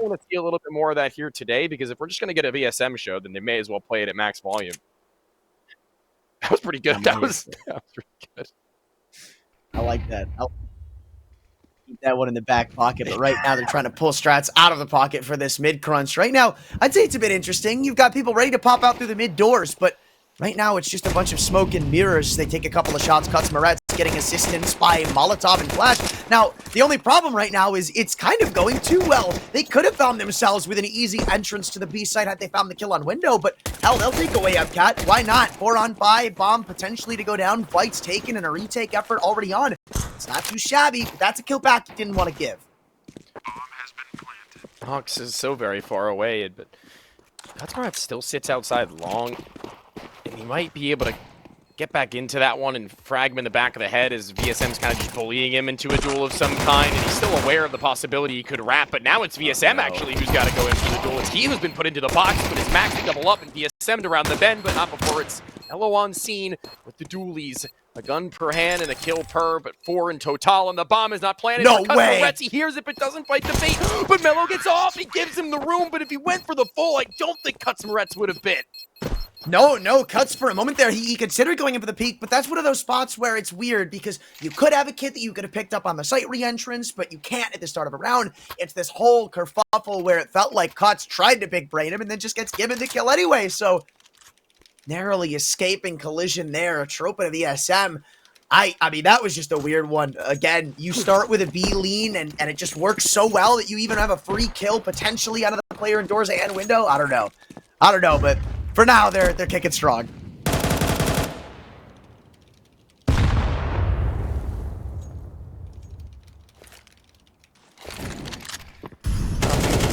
of want to see a little bit more of that here today, because if we're just going to get a VSM show, then they may as well play it at max volume. That was pretty good. That was pretty good. I like that. I'll keep that one in the back pocket, but right now they're trying to pull strats out of the pocket for this mid crunch. Right now, I'd say it's a bit interesting. You've got people ready to pop out through the mid doors, but right now it's just a bunch of smoke and mirrors. They take a couple of shots. Moretz getting assistance by Molotov and Flash. Now, the only problem right now is it's kind of going too well. They could have found themselves with an easy entrance to the B site had they found the kill on window, but hell, they'll take away Epcat. Why not? 4-on-5, bomb potentially to go down, fights taken, and a retake effort already on. It's not too shabby, but that's a kill back you didn't want to give. Hawks is so very far away, but Moretz still sits outside long, and he might be able to get back into that one and frag him in the back of the head as VSM's kind of just bullying him into a duel of some kind, and he's still aware of the possibility he could wrap, but now it's VSM actually who's got to go in for the duel. It's he who's been put into the box, but it's Max to double up and VSM to round the bend, but not before it's Elo on scene with the dualies. A gun per hand and a kill per, but 4 in total, and the bomb is not planted. No way! Moretz, he hears it, but doesn't fight the bait. But Mello gets off, he gives him the room, but if he went for the full, I don't think Moretz would have bit. No, Cuts for a moment there. He considered going in for the peak, but that's one of those spots where it's weird because you could have a kit that you could have picked up on the site re-entrance, but you can't at the start of a round. It's this whole kerfuffle where it felt like Cuts tried to big brain him and then just gets given the kill anyway, so narrowly escaping collision there. A Tropa to VSM. I mean, that was just a weird one. Again, you start with a B lean, and it just works so well that you even have a free kill potentially out of the player in doors and window. I don't know, but for now, they're kicking strong.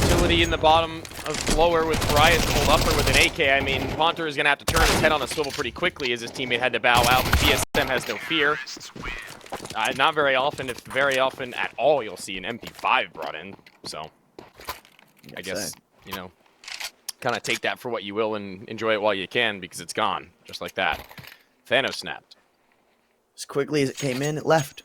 Utility in the bottom of lower with Riot to hold upper with an AK. I mean, Ponter is going to have to turn his head on a swivel pretty quickly as his teammate had to bow out, but VSM has no fear. Not very often, if very often at all, you'll see an MP5 brought in. So, I guess, you know, kind of take that for what you will and enjoy it while you can, because it's gone, just like that. Thanos snapped. As quickly as it came in, it left.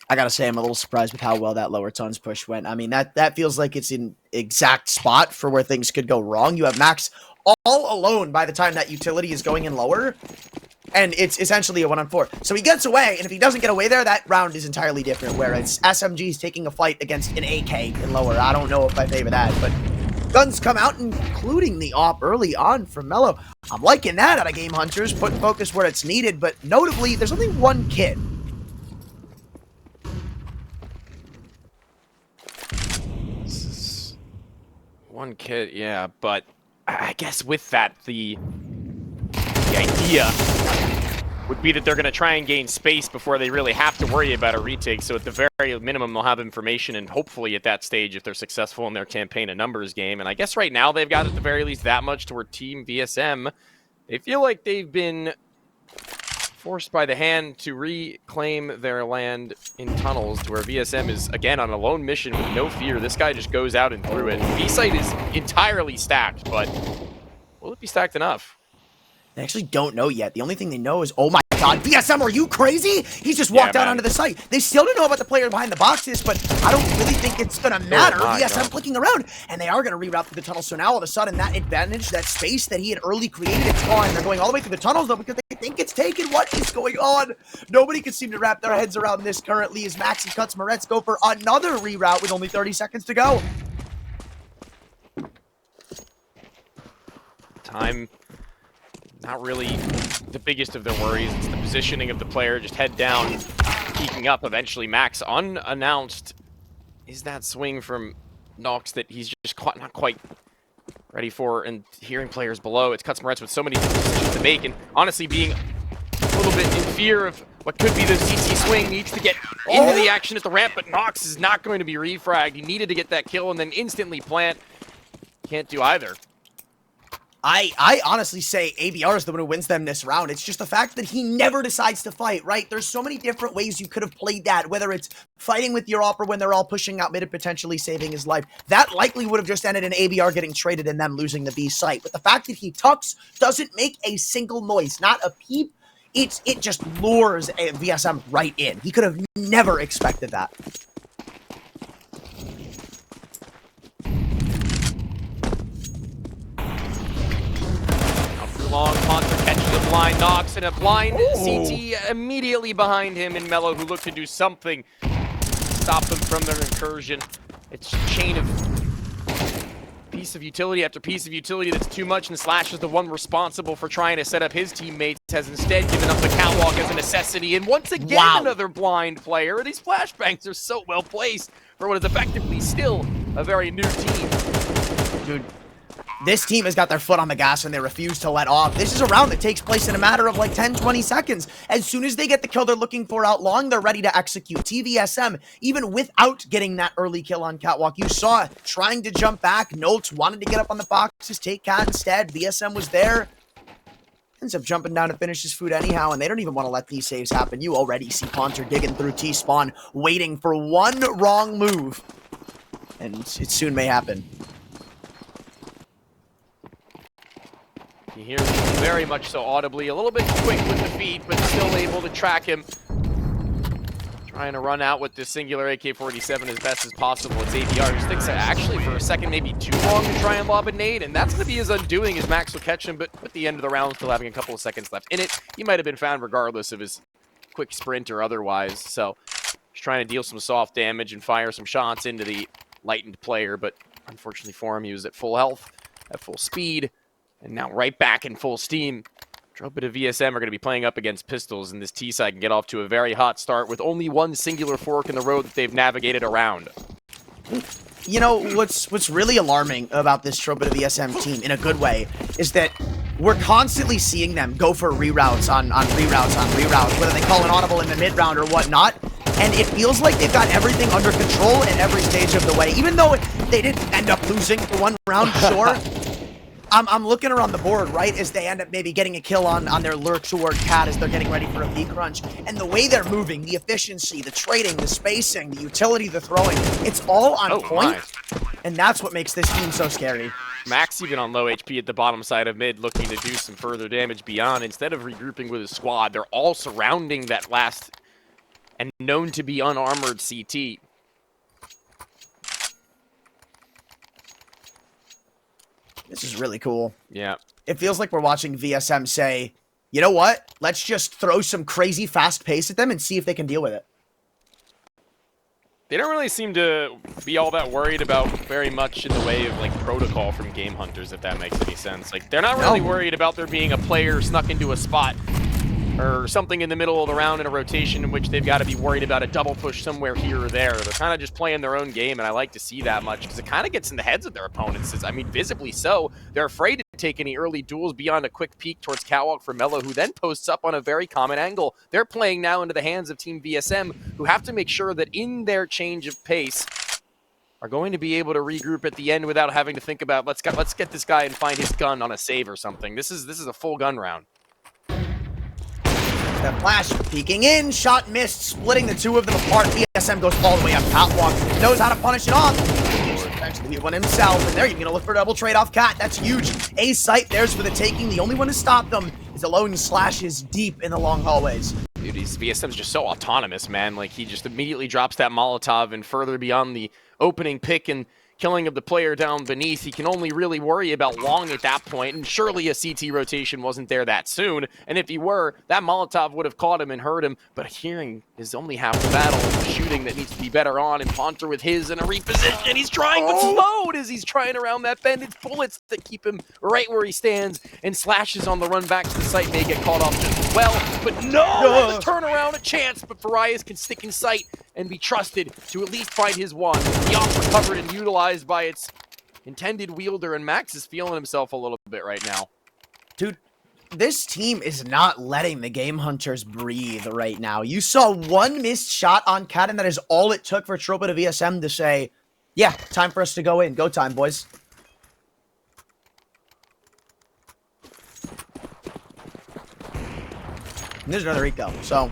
I gotta say, I'm a little surprised with how well that lower tons push went. I mean, that feels like it's an exact spot for where things could go wrong. You have Max all alone by the time that utility is going in lower, and it's essentially a 1-on-4. So he gets away, and if he doesn't get away there, that round is entirely different, whereas SMG's taking a fight against an AK in lower. I don't know if I favor that, but guns come out, including the op early on from Mello. I'm liking that out of GameHunters, putting focus where it's needed, but notably, there's only one kid. One kid, yeah, but I guess with that, the idea would be that they're going to try and gain space before they really have to worry about a retake. So at the very minimum, they'll have information, and hopefully at that stage, if they're successful in their campaign, a numbers game. And I guess right now they've got at the very least that much toward Team VSM. They feel like they've been forced by the hand to reclaim their land in tunnels, to where VSM is, again, on a lone mission with no fear. This guy just goes out and through it. B-site is entirely stacked, but will it be stacked enough? They actually don't know yet. The only thing they know is, oh my god, VSM, are you crazy? He's just walked out onto the site. They still don't know about the player behind the boxes, but I don't really think it's going to matter. VSM flicking around, and they are going to reroute through the tunnel. So now all of a sudden, that advantage, that space that he had early created, it's gone. They're going all the way through the tunnels, though, because they think it's taken. What is going on? Nobody can seem to wrap their heads around this currently, as Max and Cuts Moretz go for another reroute with only 30 seconds to go. Time, not really the biggest of their worries. It's the positioning of the player, just head down, peeking up. Eventually, Max, unannounced, is that swing from Nox that he's just not quite ready for, and hearing players below. It's Cuts Moretz with so many decisions to make, and honestly being a little bit in fear of what could be the CT swing. Needs to get into the action at the ramp, but Nox is not going to be refragged. He needed to get that kill and then instantly plant. Can't do either. I honestly say ABR is the one who wins them this round. It's just the fact that he never decides to fight, right? There's so many different ways you could have played that, whether it's fighting with your opera when they're all pushing out mid and potentially saving his life. That likely would have just ended in ABR getting traded and them losing the B site. But the fact that he tucks, doesn't make a single noise, not a peep, it just lures a VSM right in. He could have never expected that. long. Ponter catches a blind, knocks, and a blind CT immediately behind him, and Mello, who looked to do something to stop them from their incursion. It's a chain of piece of utility after piece of utility that's too much, and Slash is the one responsible for trying to set up his teammates, has instead given up the catwalk as a necessity, and once again, another blind player. These flashbangs are so well placed for what is effectively still a very new team. Dude, this team has got their foot on the gas and they refuse to let off. This is a round that takes place in a matter of like 10, 20 seconds. As soon as they get the kill they're looking for out long, they're ready to execute. VSM, even without getting that early kill on Catwalk, you saw it, trying to jump back. Notes wanted to get up on the boxes, take Cat instead. VSM was there. Ends up jumping down to finish his food anyhow, and they don't even want to let these saves happen. You already see Ponter digging through T-spawn, waiting for one wrong move. And it soon may happen. You hear him very much so audibly, a little bit quick with the feet, but still able to track him. Trying to run out with this singular AK-47 as best as possible. It's ABR who sticks it actually for a second, maybe too long to try and lob a nade, and that's going to be his undoing as Max will catch him, but at the end of the round, still having a couple of seconds left in it. He might have been found regardless of his quick sprint or otherwise, so just trying to deal some soft damage and fire some shots into the lightened player, but unfortunately for him, he was at full health, at full speed, and now right back in full steam. Tropa to VSM are going to be playing up against Pistols, and this T-side can get off to a very hot start with only one singular fork in the road that they've navigated around. You know, what's really alarming about this Tropa to VSM team, in a good way, is that we're constantly seeing them go for reroutes on reroutes, whether they call an audible in the mid-round or whatnot, and it feels like they've got everything under control in every stage of the way. Even though they didn't end up losing for one round, sure. I'm looking around the board, right, as they end up maybe getting a kill on their lurk toward Cat as they're getting ready for a V-crunch. And the way they're moving, the efficiency, the trading, the spacing, the utility, the throwing, it's all on point. And that's what makes this team so scary. Max even on low HP at the bottom side of mid, looking to do some further damage beyond. Instead of regrouping with his squad, they're all surrounding that last and known to be unarmored CT. This is really cool. Yeah. It feels like we're watching VSM say, you know what? Let's just throw some crazy fast pace at them and see if they can deal with it. They don't really seem to be all that worried about very much in the way of, like, protocol from GameHunters, if that makes any sense. Like, they're not really worried about there being a player snuck into a spot or something in the middle of the round in a rotation in which they've got to be worried about a double push somewhere here or there. They're kind of just playing their own game, and I like to see that much because it kind of gets in the heads of their opponents. I mean, visibly so. They're afraid to take any early duels beyond a quick peek towards Catwalk for Mello, who then posts up on a very common angle. They're playing now into the hands of Team VSM, who have to make sure that in their change of pace are going to be able to regroup at the end without having to think about, let's get this guy and find his gun on a save or something. This is a full gun round. The flash peeking in, shot missed, splitting the two of them apart. VSM goes all the way up Catwalk, knows how to punish it off. Eventually he won himself, and they're even going to look for a double trade off Cat. That's huge. A site, theirs for the taking. The only one to stop them is Alone Slashes deep in the long hallways. Dude, VSM's just so autonomous, man. Like, he just immediately drops that Molotov, and further beyond the opening pick and killing of the player down beneath, he can only really worry about long at that point, and surely a CT rotation wasn't there that soon, and if he were, that Molotov would have caught him and hurt him, but hearing is only half the battle, and the shooting that needs to be better on, and Ponter with his in a reposition, he's trying but slowed as he's trying around that bend. It's bullets that keep him right where he stands, and Slashes on the run back to the site may get caught off just as well, but no, the turnaround a chance, but Farias can stick in sight and be trusted to at least find his one. The off recovered and utilized by its intended wielder, and Max is feeling himself a little bit right now. Dude, this team is not letting the GameHunters breathe right now. You saw one missed shot on Cat, and that is all it took for Tropa to VSM to say, yeah, time for us to go in. Go time, boys. And there's another eco. So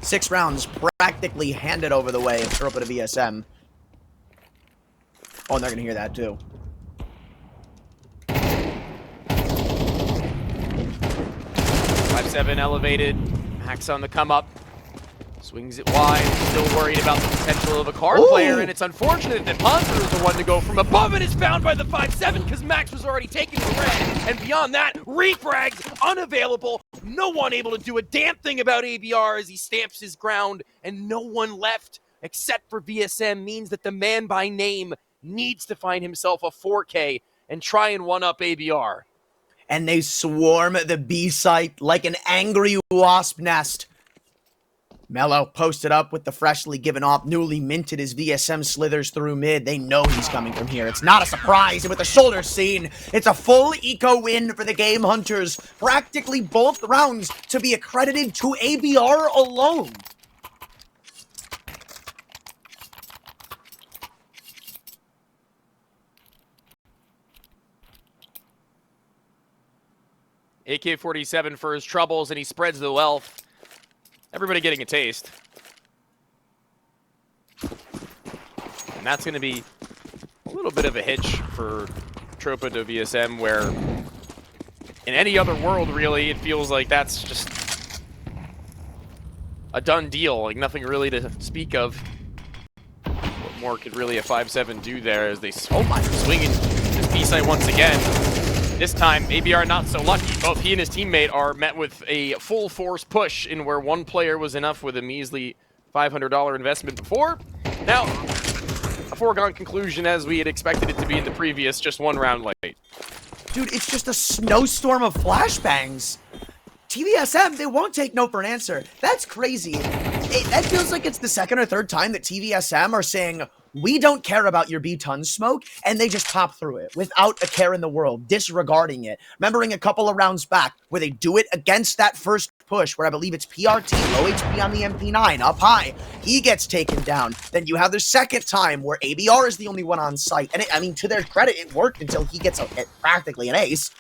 6 rounds practically handed over the way of Tropa to VSM. Oh, and they're going to hear that too. 5-7 elevated. Max on the come up. Swings it wide, still worried about the potential of a card Ooh. player, and it's unfortunate that Panzer is the one to go from above and is found by the 5-7 because Max was already taken to the red. And beyond that, refrags unavailable. No one able to do a damn thing about ABR as he stamps his ground, and no one left except for VSM means that the man by name needs to find himself a 4K and try and one-up ABR. And they swarm the B site like an angry wasp nest. Mello posted up with the freshly given off, newly minted as VSM slithers through mid. They know he's coming from here. It's not a surprise. And with the shoulder scene, it's a full eco win for the GameHunters. Practically both rounds to be accredited to ABR alone. AK-47 for his troubles, and he spreads the wealth. Everybody getting a taste. And that's going to be a little bit of a hitch for Tropa to VSM, where in any other world, really, it feels like that's just a done deal. Like, nothing really to speak of. What more could really a 5-7 do there as they swing in this B-site once again. This time, ABR not so lucky. Both he and his teammate are met with a full force push in where one player was enough with a measly $500 investment before. Now, a foregone conclusion as we had expected it to be in the previous, just one round late. Dude, it's just a snowstorm of flashbangs. TVSM, they won't take no for an answer. That's crazy. That feels like it's the second or third time that TVSM are saying, we don't care about your B-ton smoke, and they just pop through it without a care in the world, disregarding it. Remembering a couple of rounds back where they do it against that first push where I believe it's PRT, low HP on the MP9, up high. He gets taken down. Then you have the second time where ABR is the only one on site. And I mean, to their credit, it worked until he gets practically an ace.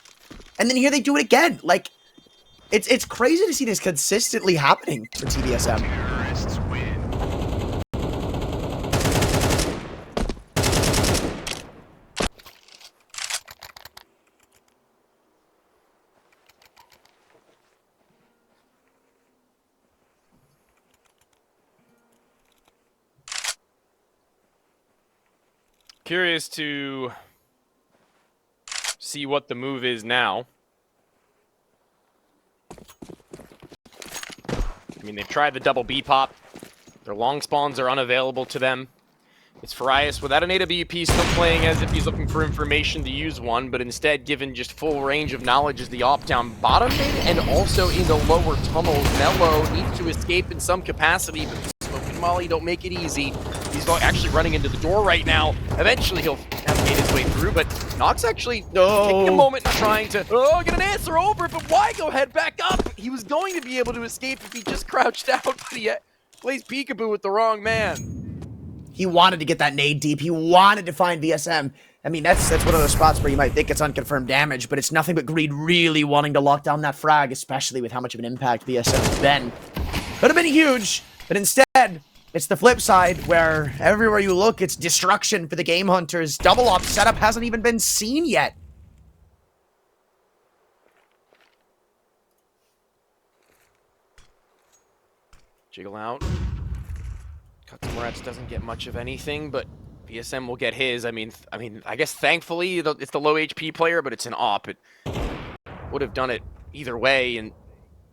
And then here they do it again. Like, it's crazy to see this consistently happening for TVSM. Curious to see what the move is now. I mean, they've tried the double B pop. Their long spawns are unavailable to them. It's Farias without an AWP still playing as if he's looking for information to use one, but instead given just full range of knowledge as the op down bottom mid and also in the lower tunnels. Mello needs to escape in some capacity, but Smoke and Molly don't make it easy. He's actually running into the door right now. Eventually he'll navigate his way through, but Nox actually taking a moment and trying to get an answer over, but why go head back up? He was going to be able to escape if he just crouched out, but he plays peekaboo with the wrong man. He wanted to get that nade deep. He wanted to find VSM. I mean, that's one of those spots where you might think it's unconfirmed damage, but it's nothing but Greed really wanting to lock down that frag, especially with how much of an impact VSM has been. Could have been huge, but instead, it's the flip side where everywhere you look, it's destruction for the GameHunters. Double op setup hasn't even been seen yet. Jiggle out. Cutsmarats doesn't get much of anything, but VSM will get his. I mean, I guess thankfully it's the low HP player, but it's an op. It would have done it either way, and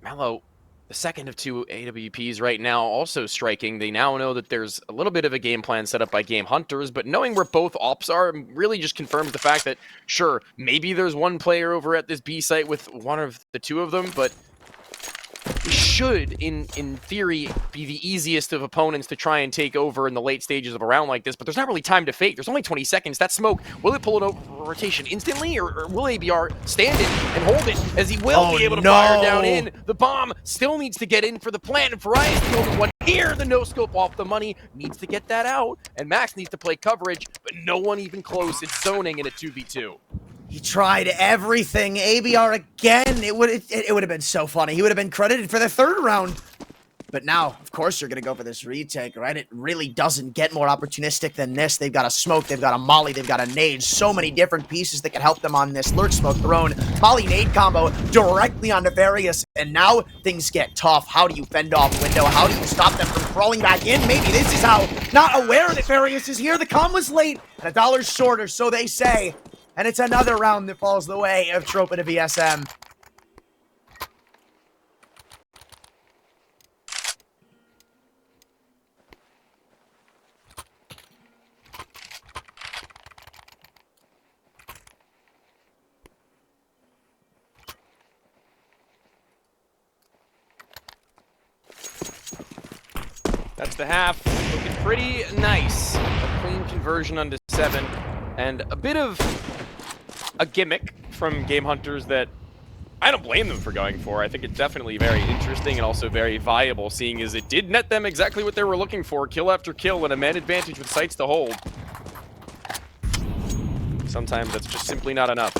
Mello, the second of two AWPs right now, also striking. They now know that there's a little bit of a game plan set up by GameHunters, but knowing where both ops are really just confirms the fact that, sure, maybe there's one player over at this B site with one of the two of them, but it should, in theory, be the easiest of opponents to try and take over in the late stages of a round like this, but there's not really time to fake. There's only 20 seconds. That smoke, will it pull it over rotation instantly, or will ABR stand it and hold it, as he will be able to fire down in? The bomb still needs to get in for the plant, and Farias is the only one here. The no-scope off the money needs to get that out, and Max needs to play coverage, but no one even close. It's zoning in a 2v2. He tried everything. ABR again. It would have been so funny. He would have been credited for the third round. But now, of course, you're going to go for this retake, right? It really doesn't get more opportunistic than this. They've got a smoke, they've got a molly, they've got a nade. So many different pieces that can help them on this. Lurch smoke, their own molly nade combo directly on Nefarious. And now things get tough. How do you fend off Window? How do you stop them from crawling back in? Maybe this is how. Not aware Nefarious is here. The comm was late and $1 shorter, so they say. And it's another round that falls the way of Tropa to VSM. That's the half. Looking pretty nice. A clean conversion onto 7. And a bit of a gimmick from GameHunters that I don't blame them for going for. I think it's definitely very interesting and also very viable, seeing as it did net them exactly what they were looking for. Kill after kill and a man advantage with sights to hold. Sometimes that's just simply not enough.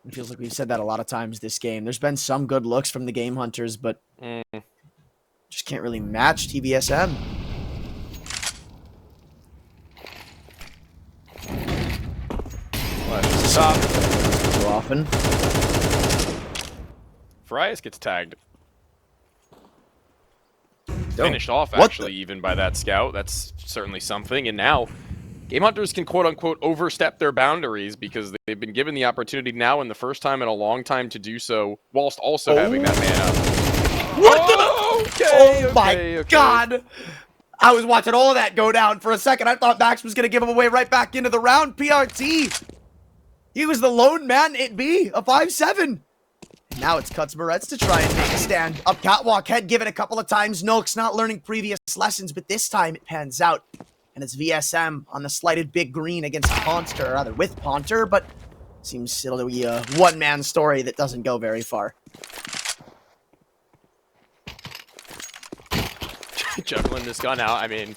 It feels like we've said that a lot of times this game. There's been some good looks from the GameHunters, but just can't really match TVSM. Stop. Too often. Farias gets tagged. Oh, Finished off, actually, even by that scout. That's certainly something. And now, GameHunters can quote-unquote overstep their boundaries because they've been given the opportunity now and the first time in a long time to do so, whilst also having that mana. What the? Okay, oh my God! I was watching all of that go down for a second. I thought Max was going to give him away right back into the round. PRT. He was the lone man at B, a 5-7. Now it's Cuts Barrett's to try and make a stand. Up catwalk, head given a couple of times. Nulk's not learning previous lessons, but this time it pans out. And it's VSM on the slighted big green against Ponter, or rather with Ponter, but seems it'll be a one-man story that doesn't go very far. Juggling this gun out, I mean,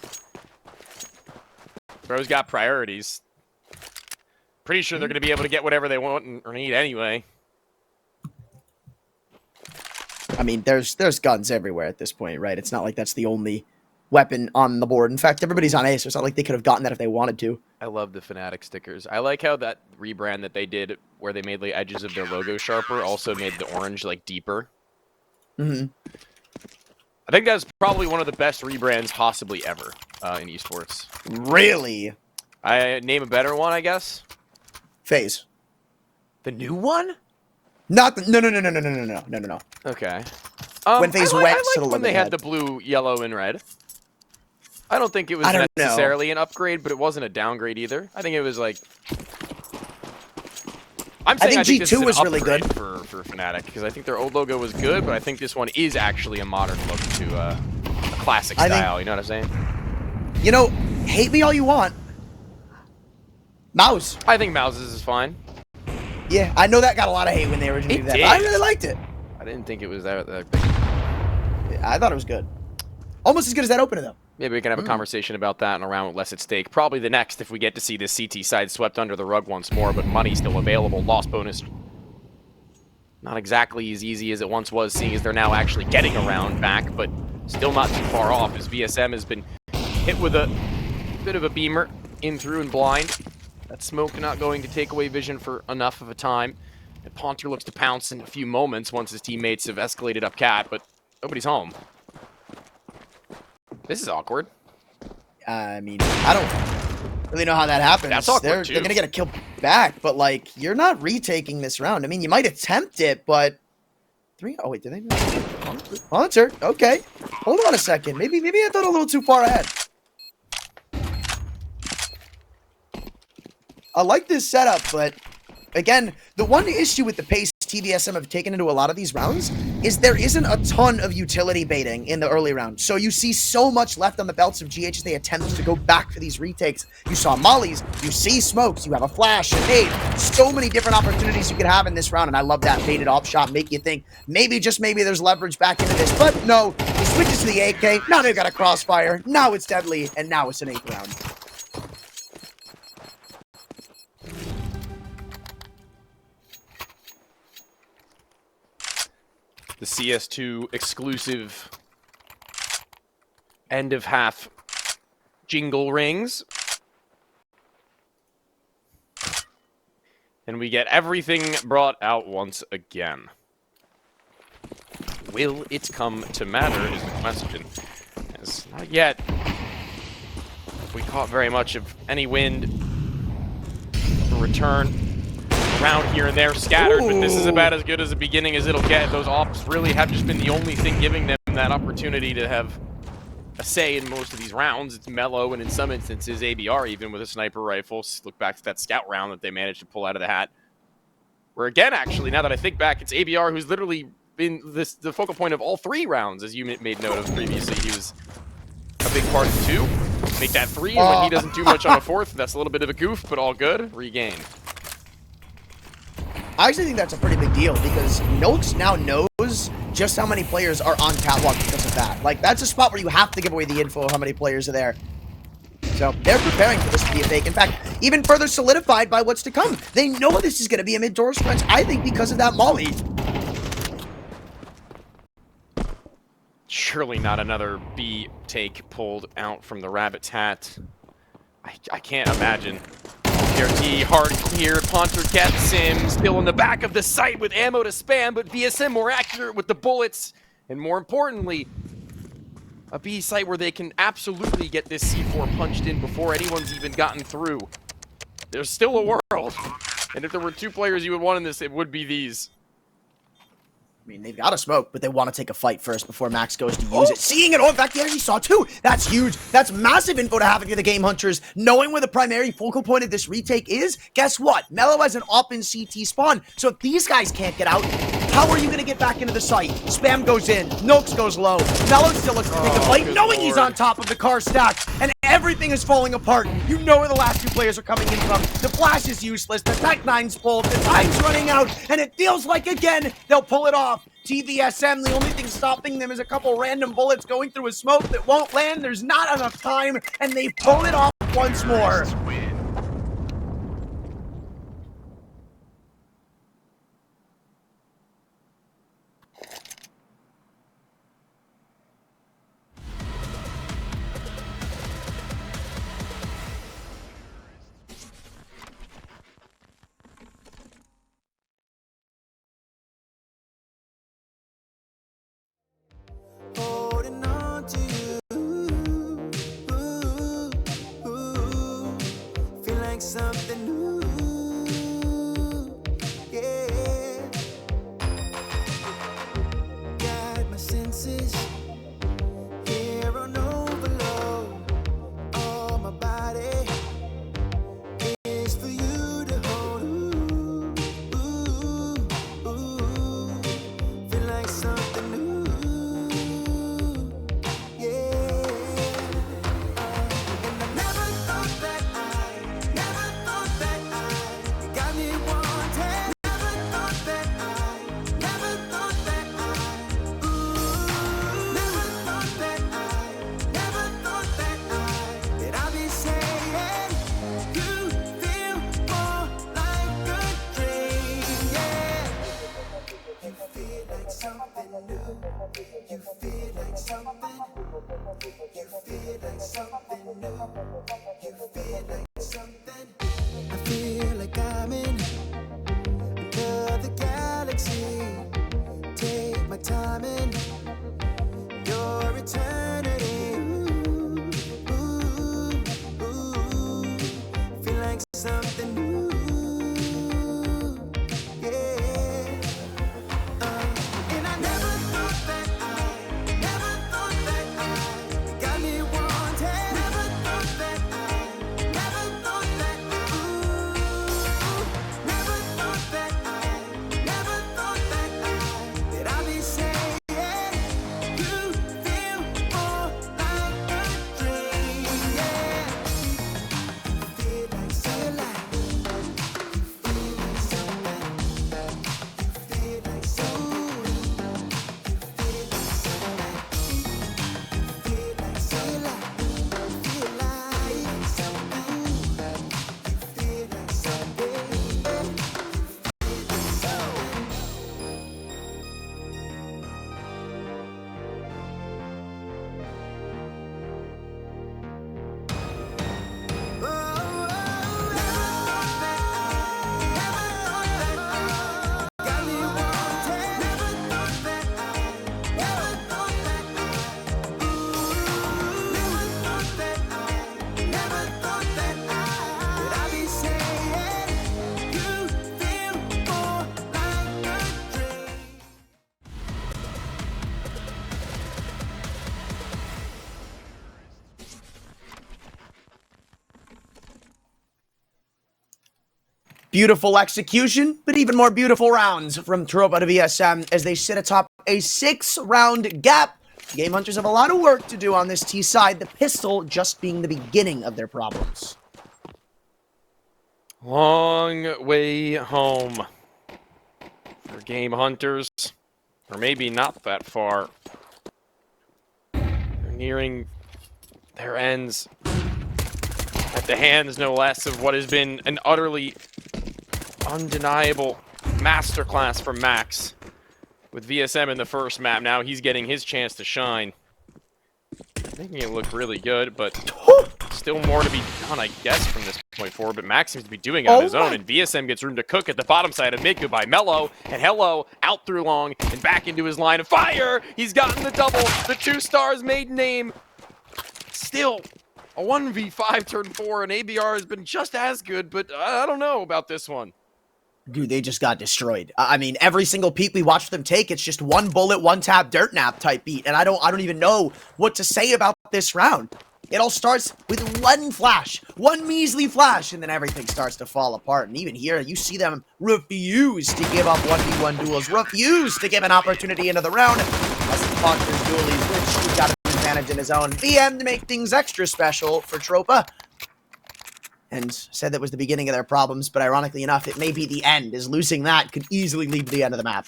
bro's got priorities. Pretty sure they're going to be able to get whatever they want or need anyway. I mean, there's guns everywhere at this point, right? It's not like that's the only weapon on the board. In fact, everybody's on A, so it's not like they could have gotten that if they wanted to. I love the Fnatic stickers. I like how that rebrand that they did where they made the edges of their logo sharper also made the orange, like, deeper. Mm-hmm. I think that's probably one of the best rebrands possibly ever in esports. Really? I name a better one, I guess. FaZe. The new one? Not the, no. Okay. When FaZe I went, like when they had the blue, yellow, and red. I don't think it was necessarily an upgrade, but it wasn't a downgrade either. I think it was like... I think G2 was really good for Fnatic, because I think their old logo was good, but I think this one is actually a modern look to a classic style, you know what I'm saying? You know, hate me all you want. Mouse. I think Mouses is fine. Yeah, I know that got a lot of hate when they originally did that. I really liked it. I didn't think it was that big. Yeah, I thought it was good. Almost as good as that opener, though. Maybe we can have a conversation about that in a round with less at stake. Probably the next if we get to see this CT side swept under the rug once more, but money still available. Loss bonus not exactly as easy as it once was, seeing as they're now actually getting a round back, but still not too far off as VSM has been hit with a bit of a beamer in through and blind. That smoke not going to take away vision for enough of a time. And Ponter looks to pounce in a few moments once his teammates have escalated up cat, but nobody's home. This is awkward. I mean, I don't really know how that happens. That's awkward, They're going to get a kill back, but, like, you're not retaking this round. I mean, you might attempt it, but... Oh, wait, did they? Ponter, okay. Hold on a second. Maybe I thought a little too far ahead. I like this setup, but again, the one issue with the pace TVSM have taken into a lot of these rounds is there isn't a ton of utility baiting in the early round. So you see so much left on the belts of GH as they attempt to go back for these retakes. You saw mollies, you see smokes, you have a flash, a nade. So many different opportunities you could have in this round, and I love that baited op shot, make you think maybe, just maybe, there's leverage back into this. But no, he switches to the AK, now they've got a crossfire, now it's deadly, and now it's an 8th round. The CS2 exclusive end of half jingle rings. And we get everything brought out once again. Will it come to matter is the question. As not yet we caught very much of any wind. A return around here and there scattered, but this is about as good as a beginning as it'll get. Those ops really have just been the only thing giving them that opportunity to have a say in most of these rounds. It's mellow, and in some instances ABR even with a sniper rifle. Look back to that scout round that they managed to pull out of the hat, where again, actually, now that I think back, it's ABR who's literally been the focal point of all 3 rounds, as you made note of previously. He was a big part of 2. Make that 3, and when he doesn't do much on a 4th, that's a little bit of a goof, but all good. Regained. I actually think that's a pretty big deal, because Noakes now knows just how many players are on Catwalk because of that. Like, that's a spot where you have to give away the info of how many players are there. So they're preparing for this to be a fake. In fact, even further solidified by what's to come. They know this is going to be a mid-door scrunch, I think, because of that molly. Surely not another B take pulled out from the Rabbit's hat. I can't imagine. PRT, hard clear, Ponter gets him, still in the back of the site with ammo to spam, but VSM more accurate with the bullets, and more importantly, a B site where they can absolutely get this C4 punched in before anyone's even gotten through. There's still a world, and if there were 2 players you would want in this, it would be these. I mean, they've got to smoke, but they want to take a fight first before Max goes to use it. Seeing it, in fact, he actually saw 2. That's huge. That's massive info to have if you're the Game Hunters. Knowing where the primary focal point of this retake is, guess what? Mello has an op in CT spawn, so if these guys can't get out, how are you going to get back into the site? Spam goes in, Noakes goes low, Mello still looks to take a fight, knowing he's on top of the car stack, and everything is falling apart. You know where the last 2 players are coming in from. The flash is useless, the Tech 9's pulled, the time's running out, and it feels like, again, they'll pull it off. TVSM, the only thing stopping them is a couple random bullets going through a smoke that won't land. There's not enough time, and they pull it off once more. Holding on to you, feel like something new, yeah. Got my senses here on overload. All my body is for you to hold. Feel like something new. You feel like something. You feel like something new. You feel like something. I feel like I'm in another galaxy. Take my time in your eternity. Ooh, feel like something new. Beautiful execution, but even more beautiful rounds from Tropa to VSM as they sit atop a 6-round gap. Game Hunters have a lot of work to do on this T side, the pistol just being the beginning of their problems. Long way home for Game Hunters, or maybe not that far. They're nearing their ends at the hands, no less, of what has been an utterly undeniable masterclass from Max. With VSM in the first map, now he's getting his chance to shine. Making it look really good, but still more to be done, I guess, from this point forward. But Max seems to be doing it on his own, and VSM gets room to cook at the bottom side of mid. Goodbye, Mello, and Hello, out through long, and back into his line of fire! He's gotten the double, the 2 stars maiden name. Still, a 1v5 turn 4, and ABR has been just as good, but I don't know about this one. Dude, they just got destroyed. I mean, every single peek we watched them take, it's just one bullet, one tap, dirt nap type beat. And I don't even know what to say about this round. It all starts with one flash, one measly flash, and then everything starts to fall apart. And even here, you see them refuse to give up 1v1 duels, refuse to give an opportunity into the round. As the Monsters duelies, which he got an advantage in his own VM to make things extra special for Tropa. And said that was the beginning of their problems, but ironically enough, it may be the end, as losing that could easily lead to the end of the map.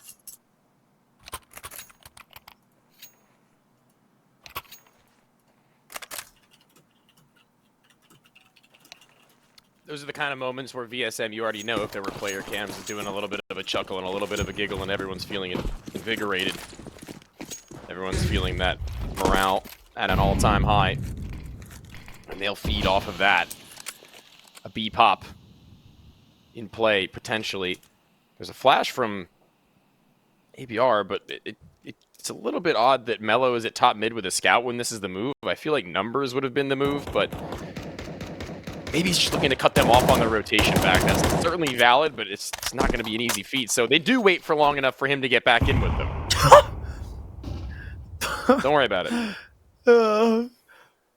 Those are the kind of moments where VSM, you already know if there were player cams, is doing a little bit of a chuckle and a little bit of a giggle, and everyone's feeling invigorated. Everyone's feeling that morale at an all-time high. And they'll feed off of that. A B-pop in play, potentially. There's a flash from ABR, but it's a little bit odd that Mello is at top mid with a scout when this is the move. I feel like numbers would have been the move, but maybe he's just looking to cut them off on the rotation back. That's certainly valid, but it's not going to be an easy feat. So they do wait for long enough for him to get back in with them. Don't worry about it.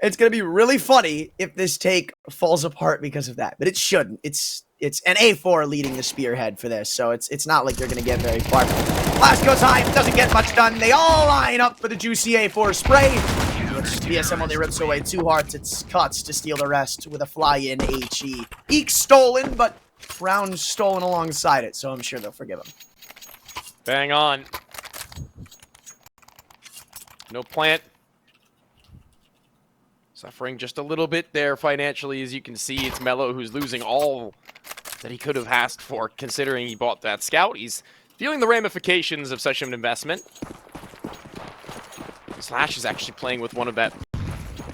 It's going to be really funny if this take falls apart because of that, but it shouldn't. It's an A4 leading the spearhead for this, so it's not like they're going to get very far. Blast goes high, doesn't get much done. They all line up for the juicy A4 spray. VSM only rips away 2 hearts. It's cuts to steal the rest with a fly-in HE. Eek stolen, but round stolen alongside it, so I'm sure they'll forgive him. Bang on. No plant. Suffering just a little bit there financially, as you can see. It's Mello who's losing all that he could have asked for, considering he bought that scout. He's feeling the ramifications of such an investment. Slash is actually playing with one of that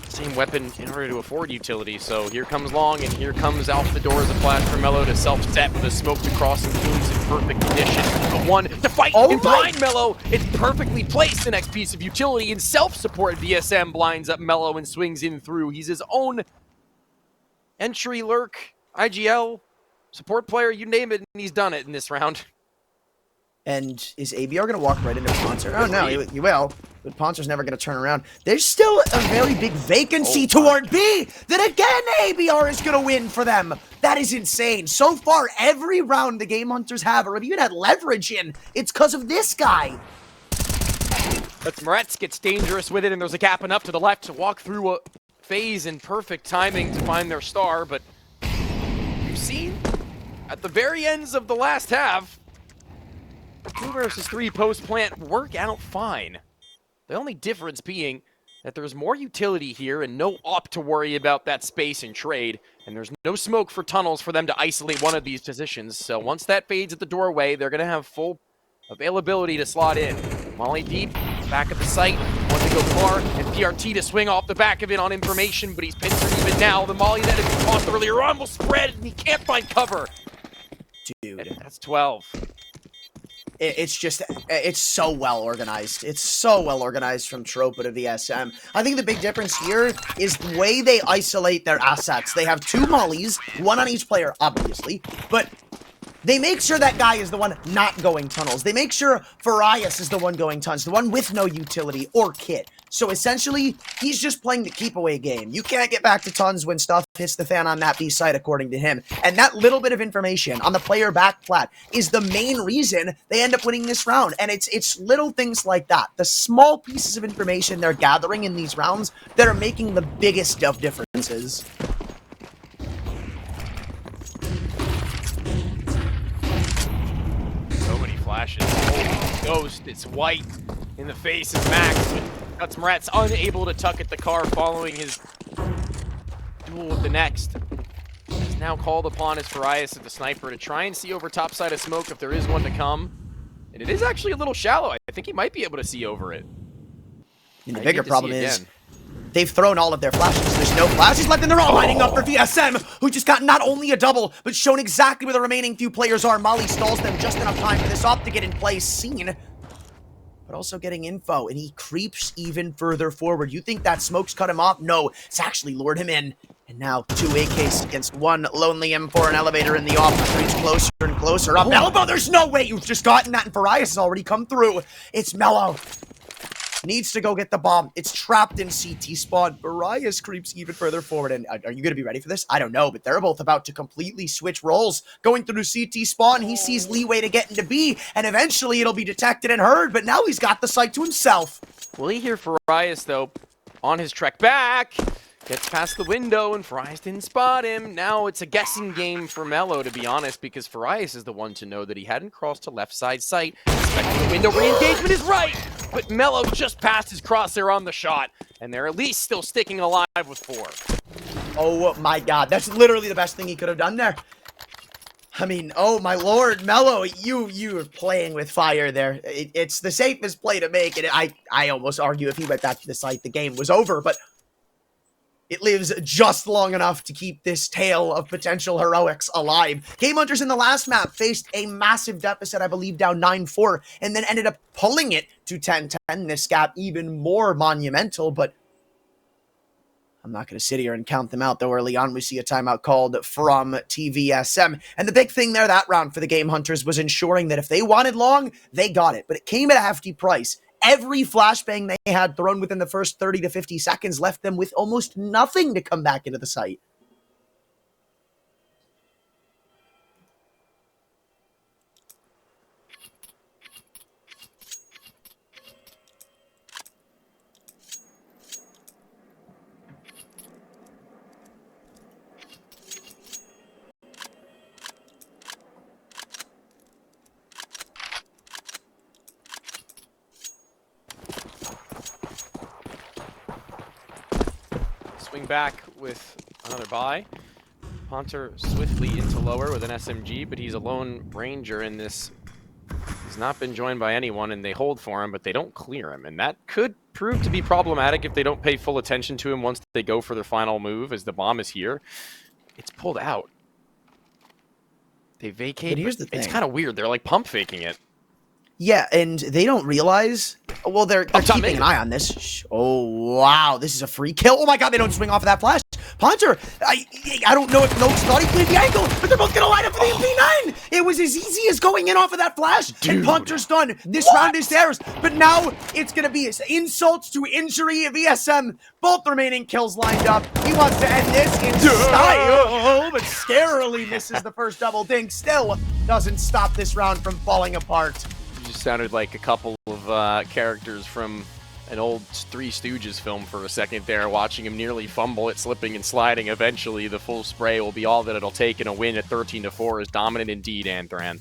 same weapon in order to afford utility. So here comes Long, and here comes out the doors of flash for Mello to self-set with a smoke to cross and Plumes in perfect condition. The one to fight and blind Mello. It's perfectly placed, the next piece of utility, and self-support. VSM blinds up Mello and swings in through. He's his own entry lurk, IGL, support player, you name it, and he's done it in this round. And is ABR going to walk right into Poncer? Oh, no, he will. But Poncer's never going to turn around. There's still a very big vacancy toward B. Then again, ABR is going to win for them. That is insane. So far, every round the Game Hunters have, or have even had leverage in, it's because of this guy. But Moretz gets dangerous with it, and there's a gap and up to the left to walk through a phase in perfect timing to find their star. But you've seen at the very ends of the last half, 2 versus 3 post-plant work out fine. The only difference being that there's more utility here and no op to worry about that space and trade, and there's no smoke for tunnels for them to isolate one of these positions. So once that fades at the doorway, they're going to have full availability to slot in. Molly deep, back of the site, wants to go far, and PRT to swing off the back of it on information, but he's pincered even now. The Molly that had been tossed earlier on will spread, and he can't find cover. Dude. That's 12. It's just, it's so well organized. It's so well organized from Tropa to VSM. I think the big difference here is the way they isolate their assets. They have 2 mollies, 1 on each player, obviously, but they make sure that guy is the one not going tunnels. They make sure Farias is the one going tunnels, the one with no utility or kit. So essentially, he's just playing the keep away game. You can't get back to tons when stuff hits the fan on that B side, according to him. And that little bit of information on the player back plat is the main reason they end up winning this round. And it's little things like that, the small pieces of information they're gathering in these rounds that are making the biggest of differences. So many flashes. Oh, Ghost, it's White in the face of Max, but Gutsmarat's unable to tuck at the car following his duel with the next. He's now called upon as Farias at the sniper to try and see over top side of smoke if there is one to come. And it is actually a little shallow. I think he might be able to see over it. And the bigger problem is they've thrown all of their flashes. There's no flashes left, and they're all lining up for VSM, who just got not only a double, but shown exactly where the remaining few players are. Molly stalls them just enough time for this op to get in place, seen, but also getting info, and he creeps even further forward. You think that smoke's cut him off? No, it's actually lured him in. And now 2 AKs against 1 lonely M4 and elevator in the office reach closer and closer. Up elbow, there's no way you've just gotten that, and Farias has already come through. It's Mellow. Needs to go get the bomb. It's trapped in CT spawn. Farias creeps even further forward. And are you going to be ready for this? I don't know, but they're both about to completely switch roles. Going through CT spawn, he sees leeway to get into B, and eventually it'll be detected and heard, but now he's got the site to himself. Will he hear Farias, though, on his trek back? Gets past the window, and Farias didn't spot him. Now it's a guessing game for Mello, to be honest, because Farias is the one to know that he hadn't crossed to left side sight. Expecting the window re-engagement is right, but Mello just passed his crosshair on the shot, and they're at least still sticking alive with 4. Oh my god, that's literally the best thing he could have done there. I mean, oh my lord, Mello, you are playing with fire there. It's the safest play to make, and I almost argue if he went back to the site, the game was over, but it lives just long enough to keep this tale of potential heroics alive. GameHunters in the last map faced a massive deficit, I believe down 9-4, and then ended up pulling it to 10-10. This gap even more monumental, but I'm not going to sit here and count them out, though early on we see a timeout called from TVSM. And the big thing there that round for the GameHunters was ensuring that if they wanted long, they got it, but it came at a hefty price. Every flashbang they had thrown within the first 30 to 50 seconds left them with almost nothing to come back into the site. Swing back with another buy. Hunter swiftly into lower with an SMG, but he's a lone ranger in this. He's not been joined by anyone, and they hold for him, but they don't clear him. And that could prove to be problematic if they don't pay full attention to him once they go for their final move, as the bomb is here. It's pulled out. They vacate. But here's the thing. It's kind of weird. They're like pump faking it. Yeah, and they don't realize. Well, they're keeping an eye on this. Oh, wow. This is a free kill. Oh, my God. They don't swing off of that flash. Punter, I don't know if Noakes thought he played the angle, but they're both going to line up for the MP9. It was as easy as going in off of that flash. Dude. And Punter's done. This round is theirs. But now it's going to be insults to injury of VSM. Both remaining kills lined up. He wants to end this in style, but scarily misses the first double dink. Still doesn't stop this round from falling apart. Just sounded like a couple of characters from an old Three Stooges film for a second there, watching him nearly fumble it, slipping and sliding. Eventually, the full spray will be all that it'll take, and a win at 13-4 is dominant indeed, Anthran.